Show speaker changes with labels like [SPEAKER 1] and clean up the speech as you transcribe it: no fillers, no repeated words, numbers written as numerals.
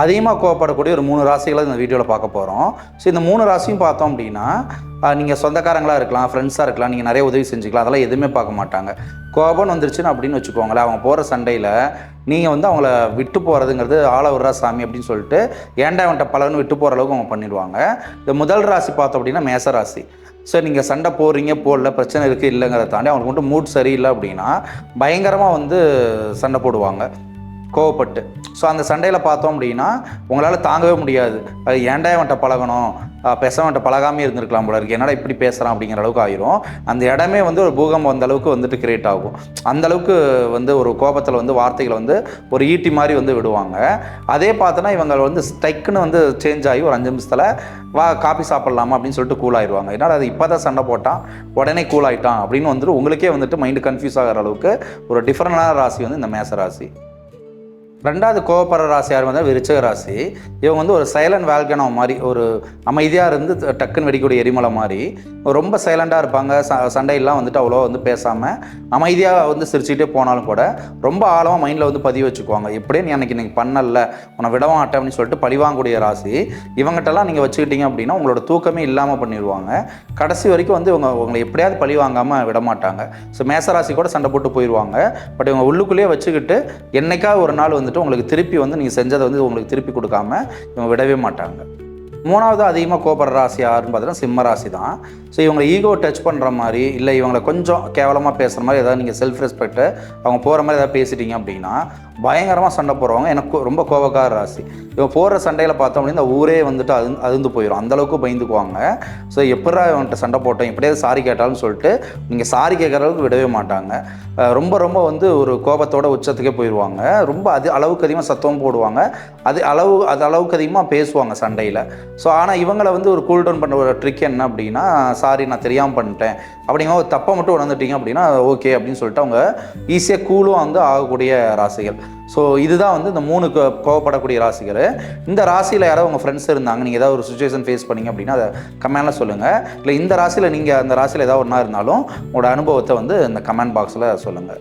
[SPEAKER 1] அதிகமாக கோவப்படக்கூடிய ஒரு 3 ராசிகளை இந்த வீடியோவில் பார்க்க போகிறோம். ஸோ இந்த 3 ராசியும் பார்த்தோம் அப்படின்னா, நீங்கள் சொந்தக்காரங்களாக இருக்கலாம், ஃப்ரெண்ட்ஸாக இருக்கலாம், நீங்கள் நிறைய உதவி செஞ்சுக்கலாம், அதெல்லாம் எதுவுமே பார்க்க மாட்டாங்க. கோபம்னு வந்துருச்சுன்னு அப்படின்னு வச்சுக்கோங்களேன், அவங்க போகிற சண்டையில் நீங்கள் வந்து அவங்கள விட்டு போகிறதுங்கிறது ஆள விட்றா சாமி அப்படின்னு சொல்லிட்டு ஏன்டா அவன்கிட்ட பலன்னு விட்டு போகிற அளவுக்கு அவங்க பண்ணிடுவாங்க. இந்த முதல் ராசி பார்த்தோம் அப்படின்னா மேச ராசி. ஸோ நீங்கள் சண்டை போடுறீங்க போடல, பிரச்சனை இருக்குது இல்லைங்கிறத தாண்டி அவங்களுக்கு மட்டும் மூட் சரியில்லை அப்படின்னா பயங்கரமாக வந்து சண்டை போடுவாங்க கோவப்பட்டு. ஸோ அந்த சண்டையில் பார்த்தோம் அப்படின்னா உங்களால் தாங்கவே முடியாது. அது ஏன்டா அவன்கிட்ட பழகணும், பேசாமன்ட்ட பழகாமே இருந்திருக்கலாம் போல இருக்குது, என்னடா இப்படி பேசுகிறான் அப்படிங்கிற அளவுக்கு ஆயிரும். அந்த இடமே வந்து ஒரு பூகம்பம் அந்த அளவுக்கு வந்துட்டு கிரியேட் ஆகும். அந்த அளவுக்கு வந்து ஒரு கோபத்தில் வந்து வார்த்தைகளை வந்து ஒரு ஈட்டி மாதிரி வந்து விடுவாங்க. அதே பார்த்தோன்னா இவங்க வந்து ஸ்டைக்குன்னு வந்து சேஞ்ச் ஆகி ஒரு 5 நிமிஷத்தில் வா காஃபி சாப்பிட்லாமா அப்படின்னு சொல்லிட்டு கூல் ஆயிடுவாங்க. ஏன்னா அது இப்போ தான் சண்டை போட்டான் உடனே கூல் ஆகிட்டான் அப்படின்னு வந்துட்டு உங்களுக்கே வந்துட்டு மைண்டு கன்ஃபியூஸ் ஆகிற அளவுக்கு ஒரு டிஃப்ரெண்டான ராசி வந்து இந்த மேச ராசி. ரெண்டாவது கோவப்படுற ராசி யார் வந்தால் விருச்சிக ராசி. இவங்க வந்து ஒரு சைலண்ட் வேல்கனோ மாதிரி, ஒரு அமைதியாக இருந்து டக்குன்னு வெடிக்கூடிய எரிமலை மாதிரி ரொம்ப சைலண்டாக இருப்பாங்க. சண்டையெல்லாம் வந்துட்டு அவ்வளோ வந்து பேசாமல் அமைதியாக வந்து சிரிச்சுக்கிட்டே போனாலும் கூட ரொம்ப ஆழமாக மைண்டில் வந்து பதிவு வச்சுக்குவாங்க. எப்படியே நீ அன்றைக்கி நீங்கள் பண்ணல, உன்னை விட மாட்டேன் அப்படின்னு சொல்லிட்டு பழிவாங்கக்கூடிய ராசி. இவங்ககிட்டலாம் நீங்கள் வச்சுக்கிட்டீங்க அப்படின்னா உங்களோட தூக்கமே இல்லாமல் பண்ணிடுவாங்க. கடைசி வரைக்கும் வந்து உங்களை எப்படியாவது பழி வாங்காமல் விட மாட்டாங்க. ஸோ மேசராசி கூட சண்டை போட்டு போயிடுவாங்க. பட் இவங்க உள்ளுக்குள்ளேயே வச்சுக்கிட்டு என்னைக்காவது ஒரு நாள் வந்துட்டு உங்களுக்கு திருப்பி வந்து நீங்கள் செஞ்சதை வந்து உங்களுக்கு திருப்பி கொடுக்காம இவங்க விடவே மாட்டாங்க. மூணாவது அதிகமாக கோபப்படுற ராசி யாருன்னு பார்த்தீங்கன்னா சிம்ம ராசி தான். ஸோ இவங்களை ஈகோ டச் பண்ணுற மாதிரி, இல்லை இவங்களை கொஞ்சம் கேவலமாக பேசுகிற மாதிரி ஏதாவது நீங்கள் செல்ஃப் ரெஸ்பெக்ட்டு அவங்க போகிற மாதிரி ஏதாவது பேசிட்டீங்க அப்படின்னா பயங்கரமாக சண்டை போடுறவங்க எனக்கு ரொம்ப கோபக்கார ராசி. இவங்க போகிற சண்டையில் பார்த்தோம் அப்படின்னா இந்த ஊரே வந்துட்டு அதிர்ந்து போயிடும், அந்தளவுக்கு பயந்துக்குவாங்க. ஸோ எப்படா இவன்கிட்ட சண்டை போட்டோம், எப்படியாவது சாரி கேட்டாலும் சொல்லிட்டு நீங்கள் சாரி கேட்குற அளவுக்கு விடவே மாட்டாங்க. ரொம்ப ரொம்ப வந்து ஒரு கோபத்தோட உச்சத்துக்கே போயிடுவாங்க. ரொம்ப அளவுக்கு அதிகமாக சத்தம் போடுவாங்க, அளவுக்கு அதிகமாக பேசுவாங்க சண்டையில். ஸோ ஆனால் இவங்களை வந்து ஒரு கூல் டவுன் பண்ணுற ஒரு ட்ரிக் என்ன அப்படின்னா, சாரி நான் தெரியாமல் பண்ணிட்டேன் அப்படிங்கிற ஒரு தப்பை மட்டும் உணர்ந்துட்டீங்க அப்படின்னா ஓகே அப்படின்னு சொல்லிட்டு அவங்க ஈஸியாக கூலும் வந்து ஆகக்கூடிய ராசிகள். ஸோ இதுதான் வந்து இந்த 3 கோவப்படக்கூடிய ராசிகள். இந்த ராசியில் யாராவது உங்கள் ஃப்ரெண்ட்ஸ் இருந்தாங்க, நீங்கள் ஏதாவது ஒரு சுச்சுவேஷன் ஃபேஸ் பண்ணிங்க அப்படின்னா அதை கமெண்டில் சொல்லுங்கள். இல்லை இந்த ராசியில் நீங்கள் அந்த ராசியில் ஏதாவது ஒன்றா இருந்தாலும் உங்களோட அனுபவத்தை வந்து இந்த கமெண்ட் பாக்ஸில் சொல்லுங்கள்.